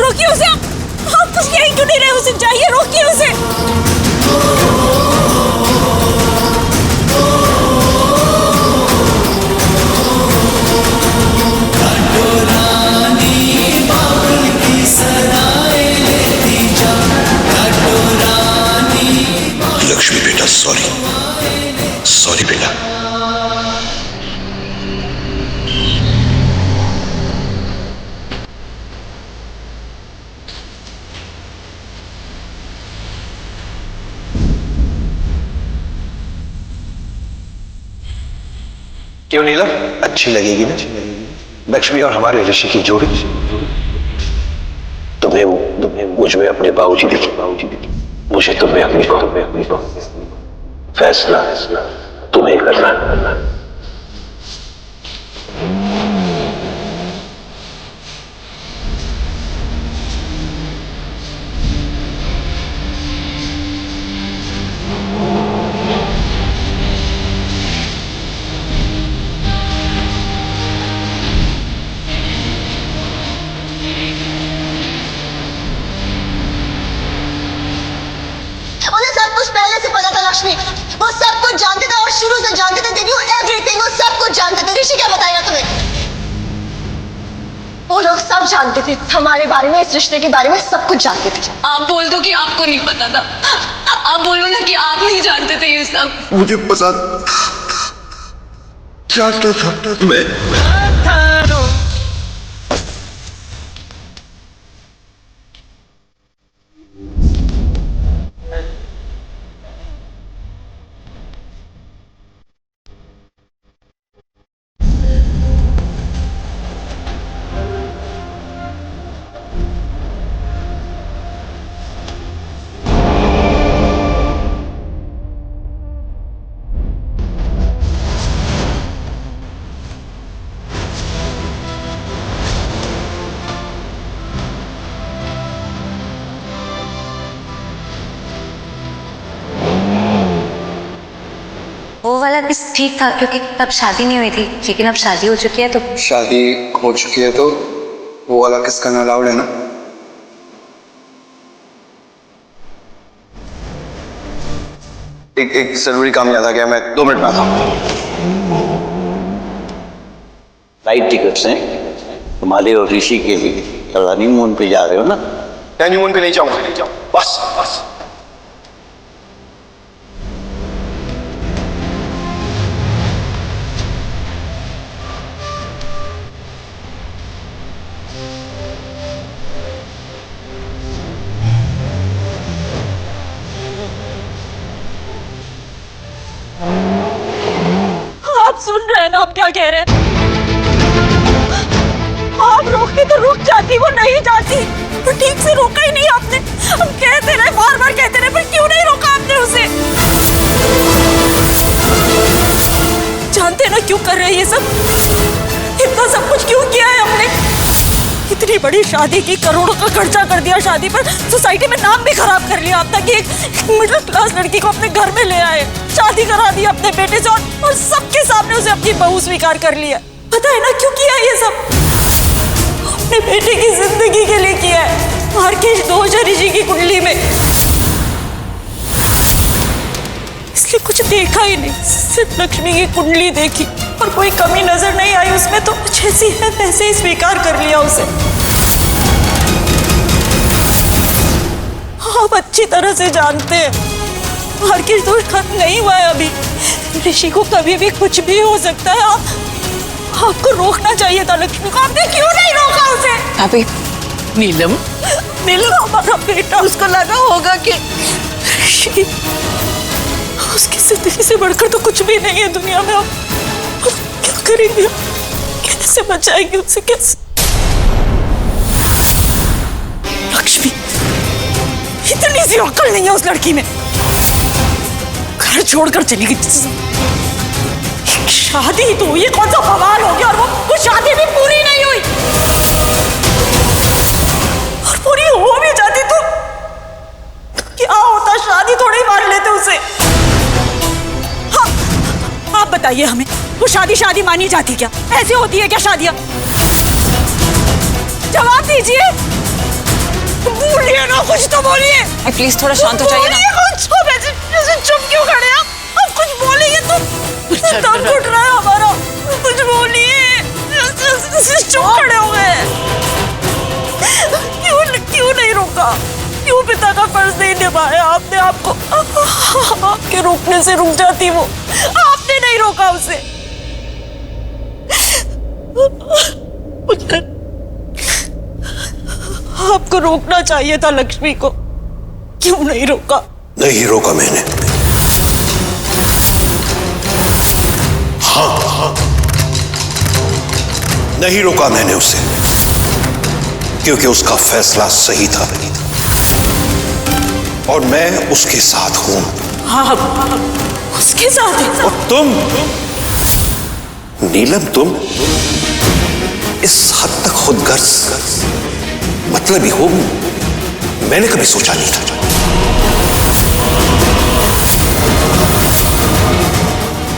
रोकिए उसे, आप कुछ यही क्यों नहीं रहे, उसे चाहिए, रोकिए उसे। लक्ष्मी बेटा, सॉरी सॉरी बेटा। क्यों नीलम, अच्छी लगेगी ना लक्ष्मी और हमारे ऋषि की जोड़ी। तुम्हें मुझ में अपने बाबूजी दिखे, मुझे तुम्हें अपनी फैसला तुम्हें करना है। लक्ष्मी, वो सब कुछ जानते थे और शुरू से जानते थे। They knew everything, वो सब कुछ जानते थे। ऋषि क्या बताएगा तुम्हें? वो लोग सब जानते थे हमारे बारे में, इस रिश्ते के बारे में सब कुछ जानते थे। आप बोल दो कि आपको नहीं पता था, आप बोलो ना कि आप नहीं जानते थे ये सब। मुझे पता था मैं। वो वाला किस ठीक था, क्योंकि तब शादी नहीं हुई थी, लेकिन अब शादी हो चुकी है। तो शादी हो चुकी है तो वो वाला किस करना अलाउड है ना। एक जरूरी काम याद आ गया, मैं 2 मिनट में आता हूँ। फ्लाइट टिकट्स हैं तुम्हारे और ऋषि के लिए, कल हनीमून पे जा रहे हो ना? हनीमून पे नहीं जाऊंगा, बस बस। आप सुन रहे हैं ना आप क्या कह रहे हैं? आप रोकती तो रुक जाती, वो नहीं जाती, तो ठीक से रोका ही नहीं आपने। हम कहते रहे, बार बार कहते रहे, पर क्यों नहीं रोका आपने उसे? जानते ना क्यों कर रहे हैं ये सब? इतना सब कुछ क्यों किया है हमने? इतनी बड़ी शादी की, करोड़ों का खर्चा कर दिया शादी पर, सोसाइटी में नाम भी खराब कर लिया आपने कि एक मिडिल क्लास लड़की को अपने घर में ले आए, शादी करा दी अपने बेटे से, और सबके सामने उसे अपनी बहू स्वीकार कर लिया। पता है ना क्यों किया ये सब? अपने बेटे की जिंदगी के लिए किया है। मार्केश दोष है ऋषि की कुंडली में, इसलिए कुछ देखा ही नहीं, सिर्फ लक्ष्मी की कुंडली देखी और कोई कमी नजर नहीं आई उसमें, तो जैसी है वैसे ही स्वीकार कर लिया उसे। आप अच्छी तरह से जानते हैं मार्केश दोष खत्म नहीं हुआ है अभी, ऋषि को कभी भी कुछ भी हो सकता है। आपको रोकना चाहिए था लक्ष्मी को, आपने क्यों नहीं रोका उसे? अभी नीलम हमारा बेटा, उसको लगा होगा कि ऋषि उसकी जिंदगी से बढ़कर तो कुछ भी नहीं है दुनिया में। अब क्या करेंगे, कैसे बचाएंगे उसे, कैसे? लक्ष्मी, इतनी सी अक्ल नहीं है उस लड़की में, घर छोड़कर चली गई। शादी ही तो हुई, कौन सा बवाल हो गया, और वो शादी भी पूरी नहीं हुई, और पूरी हो भी जाती तो क्या होता? शादी थोड़ी मान लेते उसे। हाँ, आप बताइए हमें, वो शादी मानी जाती क्या? ऐसी होती है क्या शादियां? जवाब दीजिए। कुछ तो बोलिए। प्लीज थोड़ा शांत हो जाइए ना। कुछ तो ऐसे चुप क्यों खड़े हैं आप कुछ बोलिए तो दम घुट रहा है हमारा। कुछ बोलिए, चुप खड़े हो गए। क्यों नहीं रोका? क्यों पिता का फर्ज नहीं निभाया आपने? आपको आपके रोकने से रुक जाती वो, आपने नहीं रोका उसे। आपको रोकना चाहिए था लक्ष्मी को, क्यों नहीं रोका? नहीं रोका मैंने। हाँ, नहीं रोका मैंने उसे, क्योंकि उसका फैसला सही था और मैं उसके साथ हूं। हाँ, उसके साथ है। और तुम नीलम, तुम इस हद तक खुदगर्ज मतलबी हो, मैंने कभी सोचा नहीं था।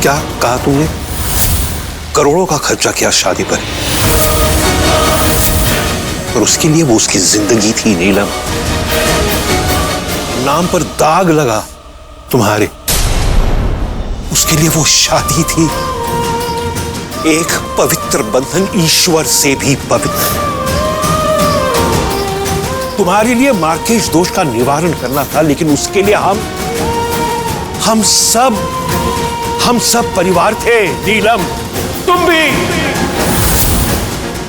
क्या कहा तुमने? करोड़ों का खर्चा किया शादी पर, और उसके लिए वो उसकी जिंदगी थी नीलम। नाम पर दाग लगा तुम्हारे, उसके लिए वो शादी थी, एक पवित्र बंधन, ईश्वर से भी पवित्र। तुम्हारे लिए मार्केश दोष का निवारण करना था, लेकिन उसके लिए हम सब परिवार थे नीलम, तुम भी।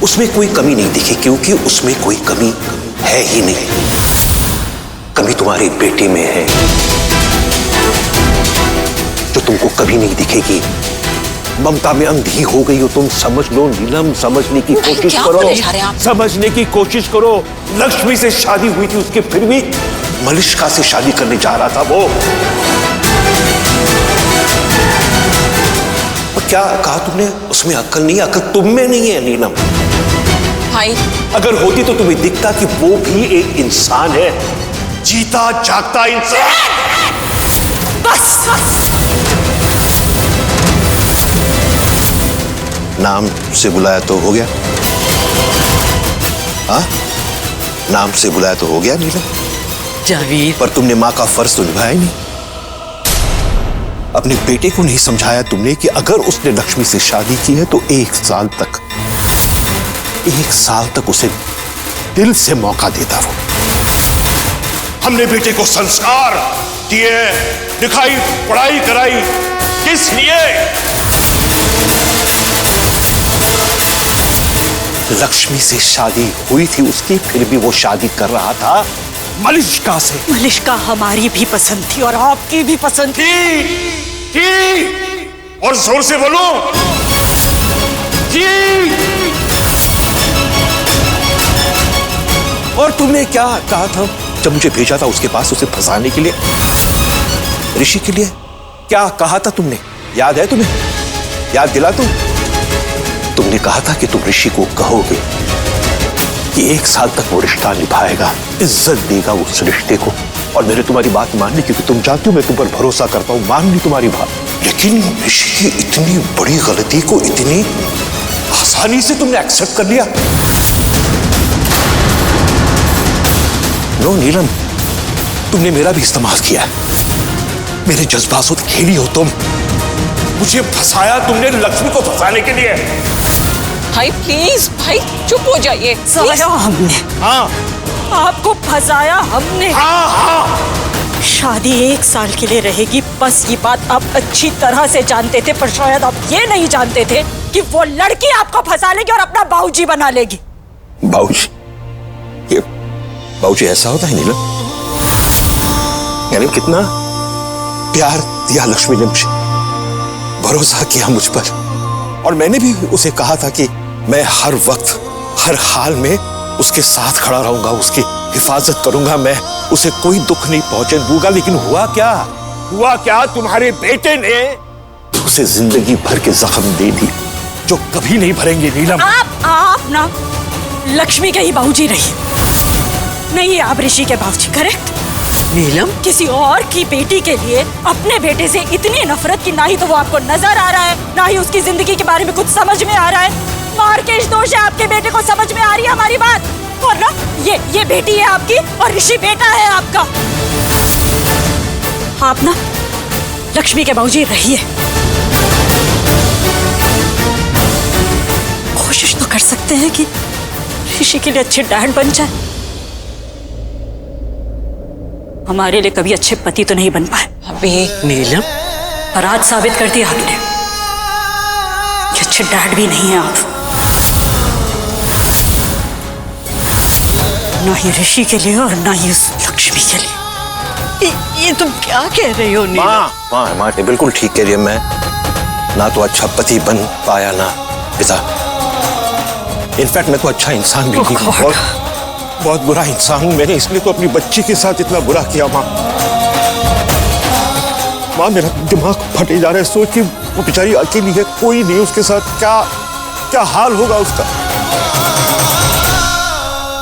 उसमें कोई कमी नहीं दिखी, क्योंकि उसमें कोई कमी है ही नहीं। कमी तुम्हारे बेटे में है, जो तुमको कभी नहीं दिखेगी। ममता में अंधी हो गई हो तुम, समझ लो नीलम, समझने की कोशिश करो, समझने की कोशिश करो। लक्ष्मी से शादी हुई थी उसके, फिर भी मलिष्का से शादी करने जा रहा था वो। और क्या कहा तुमने? उसमें अक्ल नहीं, अक्ल तुम में नहीं है नीलम। भाई, अगर होती तो तुम्हें दिखता कि वो भी एक इंसान है, जीता जागता इंसान। बस। नाम से बुलाया तो हो गया? हाँ, नाम से बुलाया तो हो गया नीलम। जावेद, पर तुमने माँ का फर्ज तो निभाया नहीं। अपने बेटे को नहीं समझाया तुमने कि अगर उसने लक्ष्मी से शादी की है तो एक साल तक उसे दिल से मौका देता वो। हमने बेटे को संस्कार दिए, दिखाई, पढ़ाई कराई, किस लिए? लक्ष्मी से शादी हुई थी उसकी, फिर भी वो शादी कर रहा था मलिष्का से। मलिष्का हमारी भी पसंद थी और आपकी भी पसंद थी। और जोर से बोलो, जी। और तुमने क्या कहा था जब मुझे भेजा था उसके पास उसे फंसाने के लिए, ऋषि के लिए? क्या कहा था तुमने? याद है तुम्हें? याद दिला तुमने कहा था कि तुम ऋषि को कहोगे कि एक साल तक वो रिश्ता निभाएगा, इज्जत देगा उस रिश्ते को, और मैंने तुम्हारी बात मान ली, क्योंकि तुम जानती हो मैं तुम पर भरोसा करता हूं, मान ली तुम्हारी बात। लेकिन ऋषि की इतनी बड़ी गलती को इतनी आसानी से तुमने एक्सेप्ट कर लिया। नो नीलम, तुमने मेरा भी इस्तेमाल किया, मेरे जज्बातों से खेली हो तुम, मुझे फंसाया तुमने लक्ष्मी को फंसाने के लिए। भाई प्लीज, भाई चुप हो जाइए। फंसाया हमने। हाँ, आपको फंसाया हमने। हाँ। शादी एक साल के लिए रहेगी, बस ये बात आप अच्छी तरह से जानते थे, पर शायद आप ये नहीं जानते थे कि वो लड़की आपको फंसा लेगी और अपना बाबूजी बना लेगी। बाबूजी? ये बाबूजी ऐसा होता है नीलम? यानी कितना प्यार दिया लक्ष्मी ने मुझे, भरोसा किया मुझ पर, और मैंने भी उसे कहा था कि मैं हर वक्त हर हाल में उसके साथ खड़ा रहूंगा, उसकी हिफाजत करूंगा, मैं उसे कोई दुख नहीं पहुंचे दूंगा। लेकिन हुआ क्या? तुम्हारे बेटे ने उसे जिंदगी भर के जख्म दे दी, जो कभी नहीं भरेंगे नीलम। आप ना लक्ष्मी के ही बाबूजी रही, नहीं आप ऋषि के बाबूजी, करेक्ट? नीलम, किसी और की बेटी के लिए अपने बेटे से इतनी नफरत की ना ही तो वो आपको नजर आ रहा है, ना ही उसकी जिंदगी के बारे में कुछ समझ में आ रहा है। मार्केश दोष है आपके बेटे को, समझ में आ रही है हमारी बात? और ना ये बेटी है आपकी और ऋषि बेटा है आपका। आप ना लक्ष्मी के बाबूजी रहिए, कोशिश तो कर सकते हैं कि ऋषि के लिए अच्छे डैड बन जाए। हमारे लिए कभी अच्छे पति तो नहीं बन पाए अभी नीलम, और आज साबित कर दिया आपने कि अच्छे डैड भी नहीं है आप। ना ही ऋषि के लिए और ना ही उस लक्ष्मी के लिए। ये तुम क्या कह रही हो नीलम? माँ बिल्कुल ठीक कह रही है। मैं ना तो अच्छा पति बन पाया ना पिता। इनफैक्ट मैं तो अच्छा इंसान भी नहीं हूँ, बहुत बुरा इंसान हूँ। मैंने इसलिए तो अपनी बच्ची के साथ इतना बुरा किया। माँ मेरा दिमाग फटे जा रहा है सोच के वो बेचारी अकेली है, कोई नहीं उसके साथ। क्या हाल होगा उसका।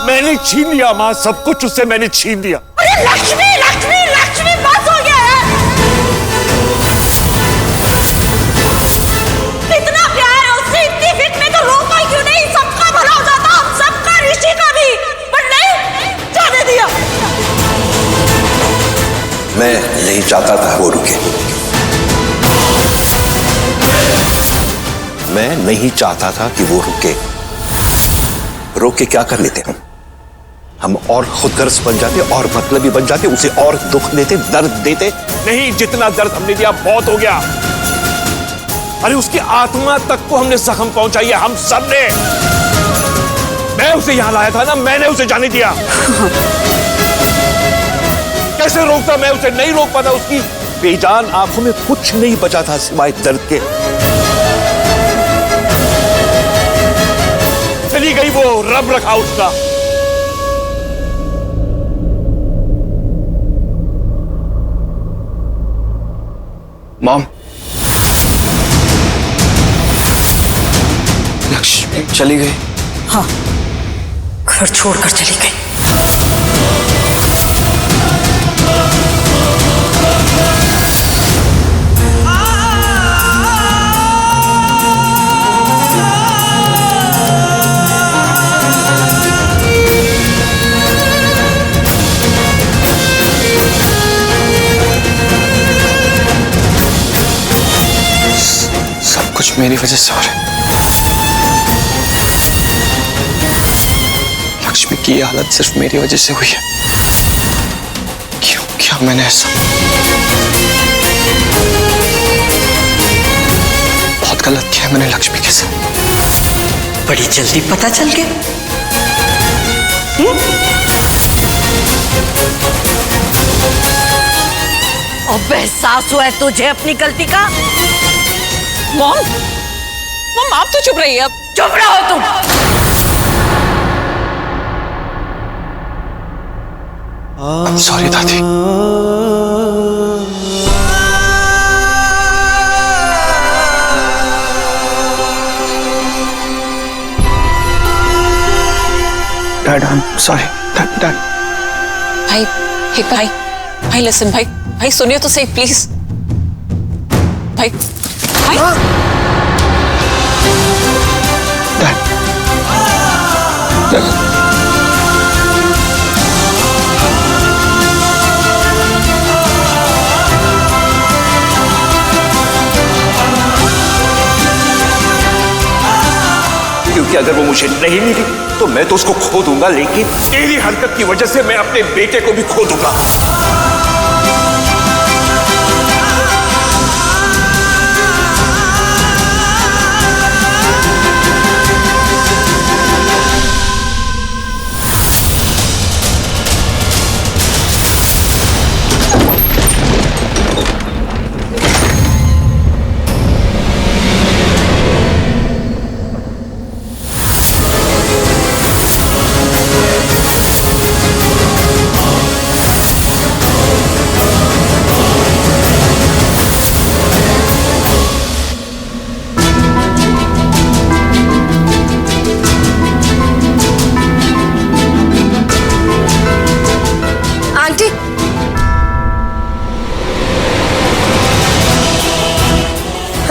मैंने छीन लिया माँ, सब कुछ उससे मैंने छीन लिया। अरे लक्ष्मी लक्ष्मी लक्ष्मी, बस हो गया है। इतना प्यार है उससे, इतनी फिक्र तो रोका क्यों नहीं? सबका भला हो जाता, हम सबका, ऋषि का भी, पर नहीं, जाने दिया। मैं नहीं चाहता था वो रुके। मैं नहीं चाहता था कि वो रुके। रोक के क्या कर लेते हम और खुदगर्ज बन जाते और मतलबी बन जाते, उसे और दुख देते, दर्द देते। नहीं, जितना दर्द हमने दिया बहुत हो गया। अरे उसकी आत्मा तक को हमने जख्म पहुंचाई है, हम सब ने। मैं उसे यहां लाया था ना, मैंने उसे जाने दिया। कैसे रोकता? मैं उसे नहीं रोक पाता। उसकी बेजान आंखों में कुछ नहीं बचा था सिवाय दर्द के। चली गई वो, रब रखा उसका। मॉम, लक्ष्मी चली गई? हाँ, घर छोड़कर चली गई। कुछ मेरी वजह से हो रहा है। लक्ष्मी की ये हालत सिर्फ मेरी वजह से हुई है। क्यों किया मैंने ऐसा? बहुत गलत किया मैंने लक्ष्मी के साथ। बड़ी जल्दी पता चल गया। अब एहसास हुआ है तुझे अपनी गलती का? मॉम आप तो चुप रहिए। अब चुप रहो तुम। I'm sorry दादी। Dad, I'm sorry. Dad. भाई लिसन, भाई सुनिए तो सही प्लीज। भाई Dad. क्योंकि अगर वो मुझे नहीं मिली तो मैं तो उसको खो दूंगा, लेकिन तेरी हरकत की वजह से मैं अपने बेटे को भी खो दूंगा।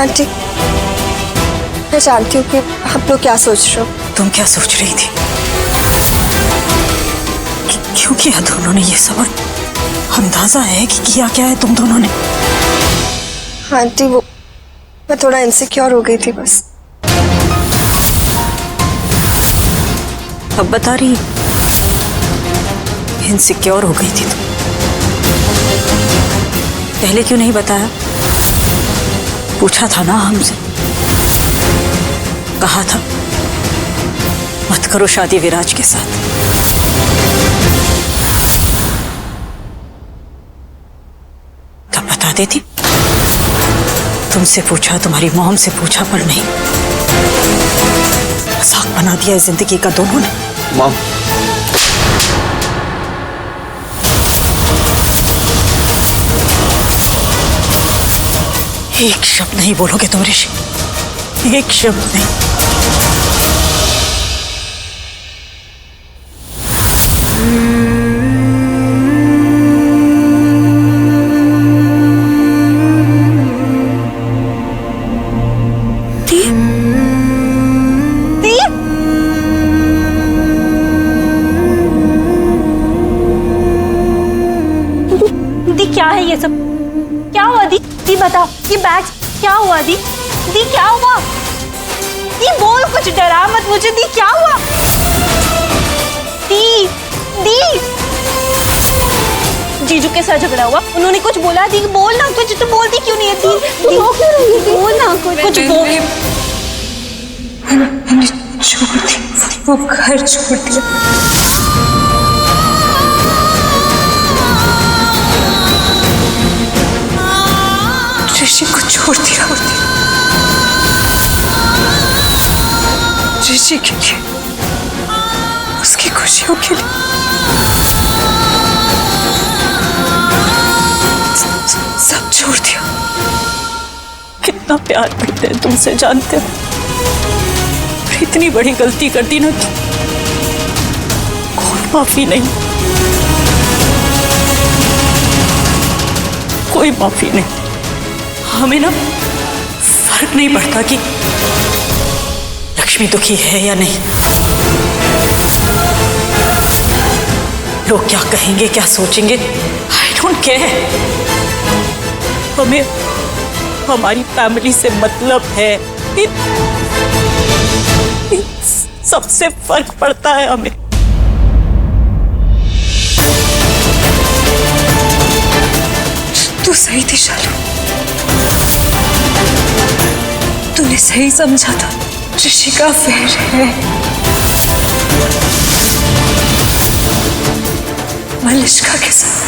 आंटी, मैं जानती हूँ कि आप लोग क्या सोच रहे हो। तुम क्या सोच रही थी? किया दोनों ने ये सब? अंदाजा है कि किया क्या है तुम दोनों ने? आंटी वो मैं थोड़ा इनसिक्योर हो गई थी बस। अब बता रही इनसिक्योर हो गई थी तुम? पहले क्यों नहीं बताया? पूछा था ना हमसे, कहा था मत करो शादी विराज के साथ। तब बता देती। तुमसे पूछा, तुम्हारी मॉम से पूछा, पर नहीं, मजाक बना दिया इस जिंदगी का दोनों ने। मॉम, एक शब्द नहीं बोलोगे तुम ऋषि, एक शब्द नहीं। दी क्या है ये सब? क्या हुआ दी? दी बताओ, ये बैग क्या हुआ दी? दी क्या हुआ? दी बोल, कुछ डरा मत मुझे। दी क्या हुआ? दी दी जीजू के साथ झगड़ा हुआ, उन्होंने कुछ बोला? दी बोल ना कुछ, तो बोलती क्यों नहीं है? दी दी क्यों रही है? बोल ना कुछ बोल। मैंने छोड़ दी, वो घर छोड़ दिया। ऋषि को छोड़ दिया ऋषि के लिए, उसकी खुशियों के लिए। सब छोड़ दिया। कितना प्यार करते हैं तुमसे, जानते हो? पर इतनी बड़ी गलती कर दी ना कि कोई माफी नहीं, कोई माफी नहीं। हमें ना फर्क नहीं पड़ता कि लक्ष्मी दुखी है या नहीं। लोग क्या कहेंगे, क्या सोचेंगे, आई डोंट केयर। हमें हमारी फैमिली से मतलब है, इन सबसे फर्क पड़ता है हमें। तू सही थी शालू, तूने सही समझा था। ऋषि का अफेयर है, मलिष्का के साथ।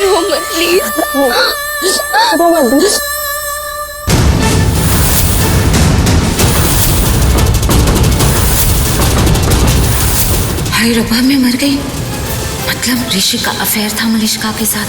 रो मत प्लीज, रो मत। हाय रब्बा, मैं मर गई। मतलब ऋषि का अफेयर था मलिष्का के साथ।